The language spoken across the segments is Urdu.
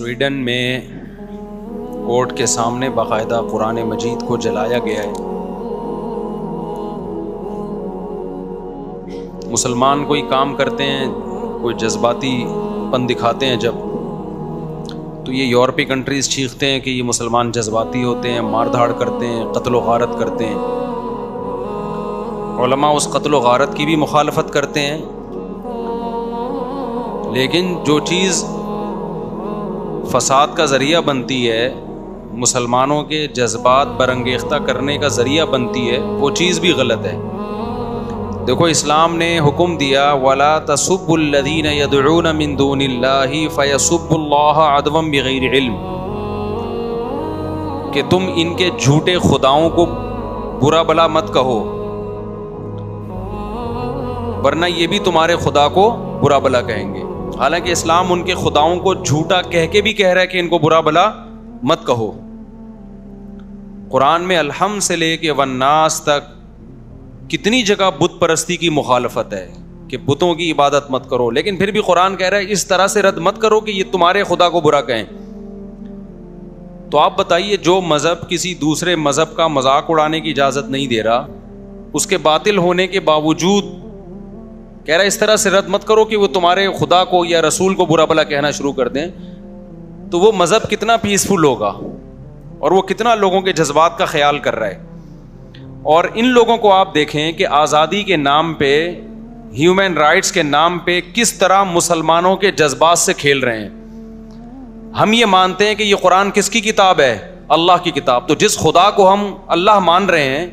سویڈن میں کورٹ کے سامنے باقاعدہ قرآن مجید کو جلایا گیا ہے. مسلمان کوئی کام کرتے ہیں, کوئی جذباتی پن دکھاتے ہیں جب, تو یہ یورپی کنٹریز چیختے ہیں کہ یہ مسلمان جذباتی ہوتے ہیں, مار دھاڑ کرتے ہیں, قتل و غارت کرتے ہیں. علماء اس قتل و غارت کی بھی مخالفت کرتے ہیں, لیکن جو چیز فساد کا ذریعہ بنتی ہے, مسلمانوں کے جذبات برانگیختہ کرنے کا ذریعہ بنتی ہے, وہ چیز بھی غلط ہے. دیکھو اسلام نے حکم دیا وَلَا تَسُبُّوا الَّذِينَ يَدْعُونَ مِن دُونِ اللَّهِ فَيَسُبُّوا اللَّهَ عَدْوًا بِغَيْرِ عِلْمٍ, کہ تم ان کے جھوٹے خداؤں کو برا بلا مت کہو, ورنہ یہ بھی تمہارے خدا کو برا بلا کہیں گے. حالانکہ اسلام ان کے خداؤں کو جھوٹا کہہ کے بھی کہہ رہا ہے کہ ان کو برا بلا مت کہو. قرآن میں الحمد سے لے کے والناس تک کتنی جگہ بت پرستی کی مخالفت ہے کہ بتوں کی عبادت مت کرو, لیکن پھر بھی قرآن کہہ رہا ہے اس طرح سے رد مت کرو کہ یہ تمہارے خدا کو برا کہیں. تو آپ بتائیے, جو مذہب کسی دوسرے مذہب کا مذاق اڑانے کی اجازت نہیں دے رہا, اس کے باطل ہونے کے باوجود کہہ رہا ہے اس طرح سے رد مت کرو کہ وہ تمہارے خدا کو یا رسول کو برا بلا کہنا شروع کر دیں, تو وہ مذہب کتنا پیسفل ہوگا اور وہ کتنا لوگوں کے جذبات کا خیال کر رہا ہے. اور ان لوگوں کو آپ دیکھیں کہ آزادی کے نام پہ, ہیومن رائٹس کے نام پہ کس طرح مسلمانوں کے جذبات سے کھیل رہے ہیں. ہم یہ مانتے ہیں کہ یہ قرآن کس کی کتاب ہے؟ اللہ کی کتاب. تو جس خدا کو ہم اللہ مان رہے ہیں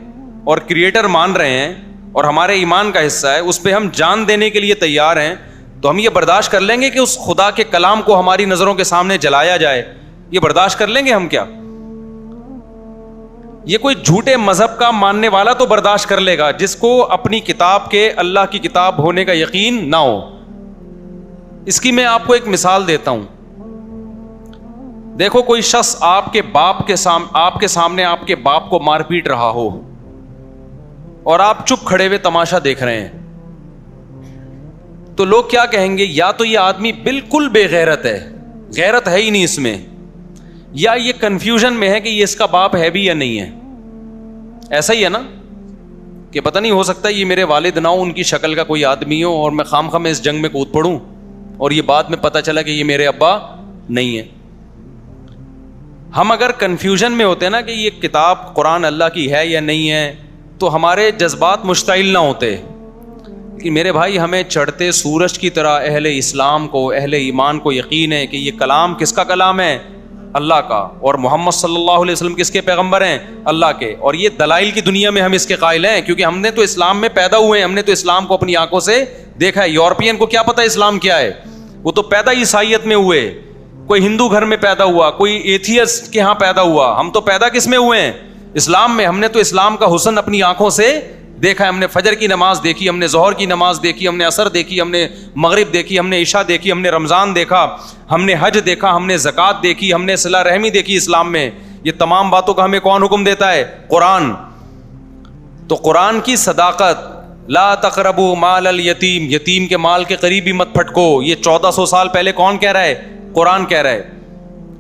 اور کریٹر مان رہے ہیں اور ہمارے ایمان کا حصہ ہے, اس پہ ہم جان دینے کے لیے تیار ہیں, تو ہم یہ برداشت کر لیں گے کہ اس خدا کے کلام کو ہماری نظروں کے سامنے جلایا جائے؟ یہ برداشت کر لیں گے ہم کیا؟ یہ کوئی جھوٹے مذہب کا ماننے والا تو برداشت کر لے گا جس کو اپنی کتاب کے اللہ کی کتاب ہونے کا یقین نہ ہو. اس کی میں آپ کو ایک مثال دیتا ہوں. دیکھو کوئی شخص آپ کے سامنے آپ کے باپ کو مار پیٹ رہا ہو اور آپ چپ کھڑے ہوئے تماشا دیکھ رہے ہیں, تو لوگ کیا کہیں گے؟ یا تو یہ آدمی بالکل بے غیرت ہے, غیرت ہے ہی نہیں اس میں, یا یہ کنفیوژن میں ہے کہ یہ اس کا باپ ہے بھی یا نہیں ہے. ایسا ہی ہے نا کہ پتہ نہیں, ہو سکتا ہے یہ میرے والد نہ ہو, ان کی شکل کا کوئی آدمی ہو, اور میں خام میں اس جنگ میں کود پڑوں اور یہ بعد میں پتہ چلا کہ یہ میرے ابا نہیں ہے. ہم اگر کنفیوژن میں ہوتے نا کہ یہ کتاب قرآن اللہ کی ہے یا نہیں ہے, تو ہمارے جذبات مشتعل نہ ہوتے. کہ میرے بھائی, ہمیں چڑھتے سورج کی طرح اہل اسلام کو, اہل ایمان کو یقین ہے کہ یہ کلام کس کا کلام ہے؟ اللہ کا. اور محمد صلی اللہ علیہ وسلم کس کے پیغمبر ہیں؟ اللہ کے. اور یہ دلائل کی دنیا میں ہم اس کے قائل ہیں, کیونکہ ہم نے تو اسلام میں پیدا ہوئے ہیں, ہم نے تو اسلام کو اپنی آنکھوں سے دیکھا ہے. یورپین کو کیا پتا اسلام کیا ہے؟ وہ تو پیدا عیسائیت میں ہوئے, کوئی ہندو گھر میں پیدا ہوا, کوئی ایتھیسٹ کے ہاں پیدا ہوا. ہم تو پیدا کس میں ہوئے ہیں؟ اسلام میں. ہم نے تو اسلام کا حسن اپنی آنکھوں سے دیکھا ہے. ہم نے فجر کی نماز دیکھی, ہم نے ظہر کی نماز دیکھی, ہم نے عصر دیکھی, ہم نے مغرب دیکھی, ہم نے عشاء دیکھی, ہم نے رمضان دیکھا, ہم نے حج دیکھا, ہم نے زکوٰۃ دیکھی, ہم نے صلہ رحمی دیکھی اسلام میں. یہ تمام باتوں کا ہمیں کون حکم دیتا ہے؟ قرآن. تو قرآن کی صداقت, لا تقربوا مال الیتیم, یتیم کے مال کے قریب بھی مت پھٹکو, یہ 1400 سال پہلے کون کہہ رہا ہے؟ قرآن کہہ رہا ہے.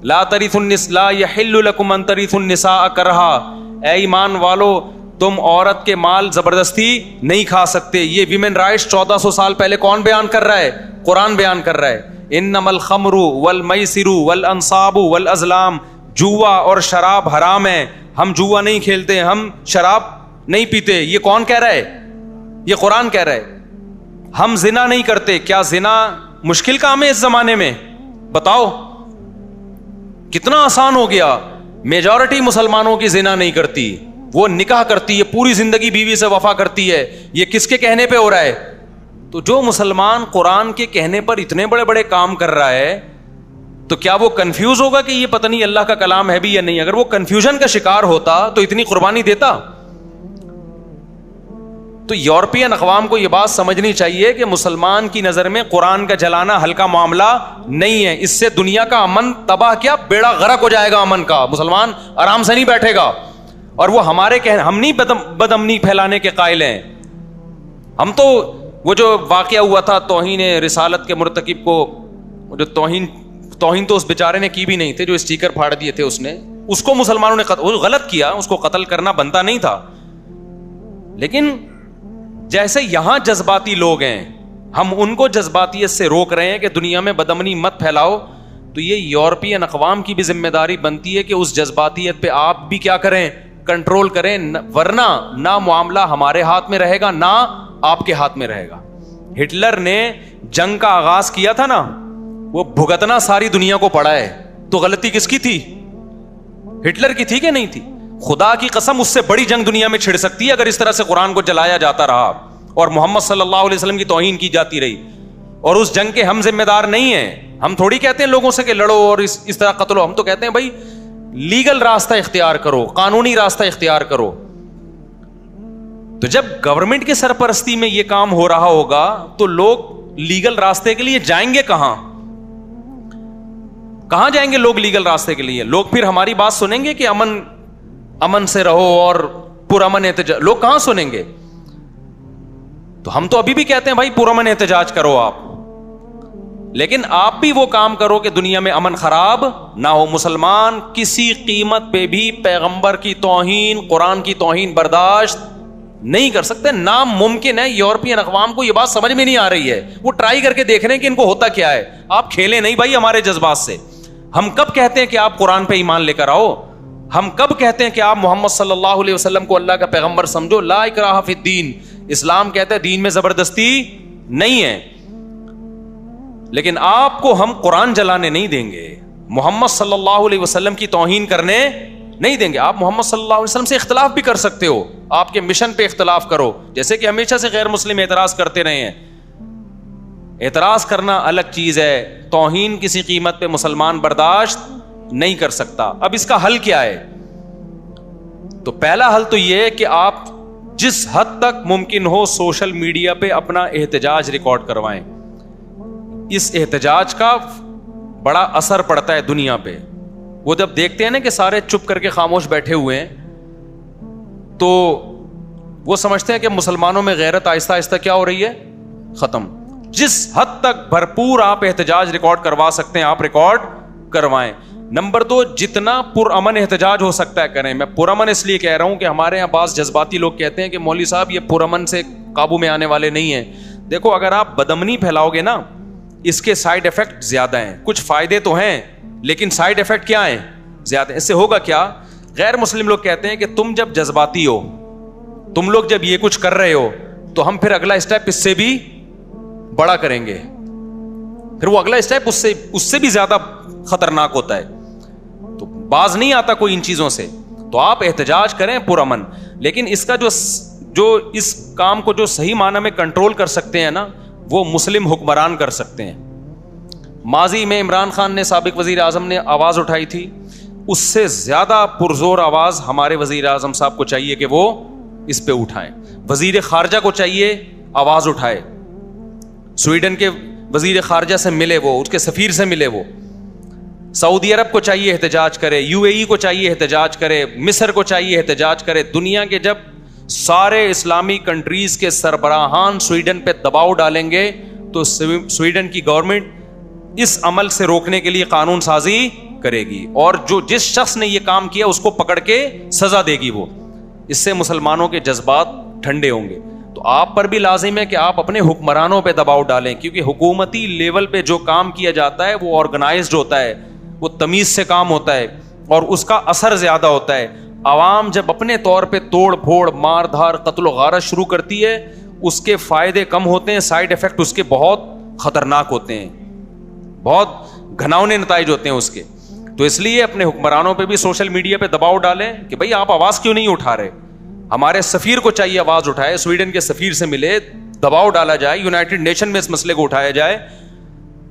لا ترثوا النساء, لا یحل لکم ان ترثوا النساء کرہا, اے ایمان والو تم عورت کے مال زبردستی نہیں کھا سکتے. یہ ویمن رائٹس 1400 سال پہلے کون بیان کر رہا ہے؟ قرآن بیان کر رہا ہے. انما الخمر والمیسر والانصاب والازلام, جوا اور شراب حرام ہے, ہم جوا نہیں کھیلتے, ہم شراب نہیں پیتے. یہ کون کہہ رہا ہے؟ یہ قرآن کہہ رہا ہے. ہم زنا نہیں کرتے. کیا زنا مشکل کام ہے اس زمانے میں؟ بتاؤ, کتنا آسان ہو گیا. میجورٹی مسلمانوں کی زنا نہیں کرتی, وہ نکاح کرتی ہے, پوری زندگی بیوی سے وفا کرتی ہے. یہ کس کے کہنے پہ ہو رہا ہے؟ تو جو مسلمان قرآن کے کہنے پر اتنے بڑے بڑے کام کر رہا ہے, تو کیا وہ کنفیوز ہوگا کہ یہ پتہ نہیں اللہ کا کلام ہے بھی یا نہیں؟ اگر وہ کنفیوژن کا شکار ہوتا تو اتنی قربانی دیتا؟ تو یورپین اقوام کو یہ بات سمجھنی چاہیے کہ مسلمان کی نظر میں قرآن کا جلانا ہلکا معاملہ نہیں ہے. اس سے دنیا کا امن تباہ, کیا بیڑا غرق ہو جائے گا امن کا. مسلمان آرام سے نہیں بیٹھے گا. اور وہ ہمارے ہم نہیں بد امنی پھیلانے کے قائل ہیں. ہم تو وہ جو واقعہ ہوا تھا توہین رسالت کے مرتکب کو جو توہین توہین تو اس بیچارے نے کی بھی نہیں تھے جو اسٹیکر پھاڑ دیے تھے اس کو مسلمانوں نے غلط کیا, اس کو قتل کرنا بنتا نہیں تھا. لیکن جیسے یہاں جذباتی لوگ ہیں, ہم ان کو جذباتیت سے روک رہے ہیں کہ دنیا میں بدامنی مت پھیلاؤ, تو یہ یورپین اقوام کی بھی ذمہ داری بنتی ہے کہ اس جذباتیت پہ آپ بھی کیا کریں, کنٹرول کریں, ورنہ نہ معاملہ ہمارے ہاتھ میں رہے گا نہ آپ کے ہاتھ میں رہے گا. ہٹلر نے جنگ کا آغاز کیا تھا نا, وہ بھگتنا ساری دنیا کو پڑا ہے, تو غلطی کس کی تھی؟ ہٹلر کی تھی کہ نہیں تھی؟ خدا کی قسم اس سے بڑی جنگ دنیا میں چھڑ سکتی ہے اگر اس طرح سے قرآن کو جلایا جاتا رہا اور محمد صلی اللہ علیہ وسلم کی توہین کی جاتی رہی. اور اس جنگ کے ہم ذمہ دار نہیں ہیں. ہم تھوڑی کہتے ہیں لوگوں سے کہ لڑو اور اس طرح قتل ہو, ہم تو کہتے ہیں بھائی لیگل راستہ اختیار کرو, قانونی راستہ اختیار کرو. تو جب گورنمنٹ کی سرپرستی میں یہ کام ہو رہا ہوگا تو لوگ لیگل راستے کے لیے جائیں گے کہاں جائیں گے لوگ لیگل راستے کے لیے؟ لوگ پھر ہماری بات سنیں گے کہ امن سے رہو اور پرامن احتجاج, لوگ کہاں سنیں گے؟ تو ہم تو ابھی بھی کہتے ہیں بھائی پرامن احتجاج کرو آپ, لیکن آپ بھی وہ کام کرو کہ دنیا میں امن خراب نہ ہو. مسلمان کسی قیمت پہ بھی پیغمبر کی توہین, قرآن کی توہین برداشت نہیں کر سکتے, ناممکن ہے. یورپین اقوام کو یہ بات سمجھ میں نہیں آ رہی ہے, وہ ٹرائی کر کے دیکھ رہے ہیں کہ ان کو ہوتا کیا ہے. آپ کھیلیں نہیں بھائی ہمارے جذبات سے. ہم کب کہتے ہیں کہ آپ قرآن پہ ایمان لے کر آؤ؟ ہم کب کہتے ہیں کہ آپ محمد صلی اللہ علیہ وسلم کو اللہ کا پیغمبر سمجھو؟ لا اکراہ فی الدین, اسلام کہتا ہے دین میں زبردستی نہیں ہے. لیکن آپ کو ہم قرآن جلانے نہیں دیں گے, محمد صلی اللہ علیہ وسلم کی توہین کرنے نہیں دیں گے. آپ محمد صلی اللہ علیہ وسلم سے اختلاف بھی کر سکتے ہو, آپ کے مشن پہ اختلاف کرو, جیسے کہ ہمیشہ سے غیر مسلم اعتراض کرتے رہے ہیں. اعتراض کرنا الگ چیز ہے, توہین کسی قیمت پہ مسلمان برداشت نہیں کر سکتا. اب اس کا حل کیا ہے؟ تو پہلا حل تو یہ ہے کہ آپ جس حد تک ممکن ہو سوشل میڈیا پہ اپنا احتجاج ریکارڈ کروائیں. اس احتجاج کا بڑا اثر پڑتا ہے دنیا پہ. وہ جب دیکھتے ہیں نا کہ سارے چپ کر کے خاموش بیٹھے ہوئے ہیں تو وہ سمجھتے ہیں کہ مسلمانوں میں غیرت آہستہ آہستہ کیا ہو رہی ہے, ختم. جس حد تک بھرپور آپ احتجاج ریکارڈ کروا سکتے ہیں آپ ریکارڈ کروائیں. نمبر 2, جتنا پرامن احتجاج ہو سکتا ہے کریں. میں پرامن اس لیے کہہ رہا ہوں کہ ہمارے یہاں بعض جذباتی لوگ کہتے ہیں کہ مولوی صاحب یہ پرامن سے قابو میں آنے والے نہیں ہیں. دیکھو اگر آپ بدامنی پھیلاؤ گے نا, اس کے سائیڈ افیکٹ زیادہ ہیں. کچھ فائدے تو ہیں لیکن سائیڈ افیکٹ کیا ہیں؟ زیادہ. اس سے ہوگا کیا؟ غیر مسلم لوگ کہتے ہیں کہ تم جب جذباتی ہو, تم لوگ جب یہ کچھ کر رہے ہو تو ہم پھر اگلا اسٹیپ اس سے بھی بڑا کریں گے. پھر وہ اگلا اسٹیپ اس سے بھی زیادہ خطرناک ہوتا ہے. تو باز نہیں آتا کوئی ان چیزوں سے. تو آپ احتجاج کریں پرامن, لیکن اس کا جو اس کام کو جو صحیح معنی میں کنٹرول کر سکتے ہیں نا, وہ مسلم حکمران کر سکتے ہیں. ماضی میں عمران خان نے, سابق وزیر اعظم نے آواز اٹھائی تھی, اس سے زیادہ پرزور آواز ہمارے وزیر اعظم صاحب کو چاہیے کہ وہ اس پہ اٹھائیں. وزیر خارجہ کو چاہیے آواز اٹھائے, سویڈن کے وزیر خارجہ سے ملے, وہ اس کے سفیر سے ملے, وہ سعودی عرب کو چاہیے احتجاج کرے, UAE کو چاہیے احتجاج کرے, مصر کو چاہیے احتجاج کرے. دنیا کے جب سارے اسلامی کنٹریز کے سربراہان سویڈن پہ دباؤ ڈالیں گے تو سویڈن کی گورنمنٹ اس عمل سے روکنے کے لیے قانون سازی کرے گی, اور جس شخص نے یہ کام کیا اس کو پکڑ کے سزا دے گی. وہ اس سے مسلمانوں کے جذبات ٹھنڈے ہوں گے. تو آپ پر بھی لازم ہے کہ آپ اپنے حکمرانوں پہ دباؤ ڈالیں, کیونکہ حکومتی لیول پہ جو کام کیا جاتا ہے وہ آرگنائزڈ ہوتا ہے, وہ تمیز سے کام ہوتا ہے اور اس کا اثر زیادہ ہوتا ہے. عوام جب اپنے طور پہ توڑ پھوڑ, مار دھار, قتل و غارت شروع کرتی ہے, اس کے فائدے کم ہوتے ہیں, سائیڈ افیکٹ اس کے بہت خطرناک ہوتے ہیں, بہت گھناؤنے نتائج ہوتے ہیں اس کے. تو اس لیے اپنے حکمرانوں پہ بھی سوشل میڈیا پہ دباؤ ڈالیں کہ بھائی آپ آواز کیوں نہیں اٹھا رہے. ہمارے سفیر کو چاہیے آواز اٹھائے, سویڈن کے سفیر سے ملے, دباؤ ڈالا جائے, یونائٹڈ نیشن میں اس مسئلے کو اٹھایا جائے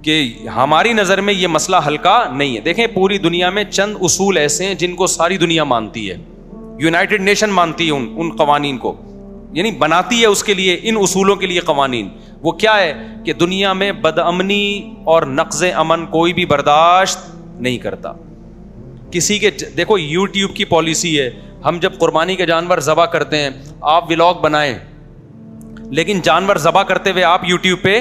کہ ہماری نظر میں یہ مسئلہ ہلکا نہیں ہے. دیکھیں پوری دنیا میں چند اصول ایسے ہیں جن کو ساری دنیا مانتی ہے. یونائٹڈ نیشن مانتی ہے ان قوانین کو, یعنی بناتی ہے اس کے لیے, ان اصولوں کے لیے قوانین. وہ کیا ہے کہ دنیا میں بدامنی اور نقض امن کوئی بھی برداشت نہیں کرتا کسی کے. دیکھو یوٹیوب کی پالیسی ہے, ہم جب قربانی کے جانور ذبح کرتے ہیں آپ ولاگ بنائیں, لیکن جانور ذبح کرتے ہوئے آپ یوٹیوب پہ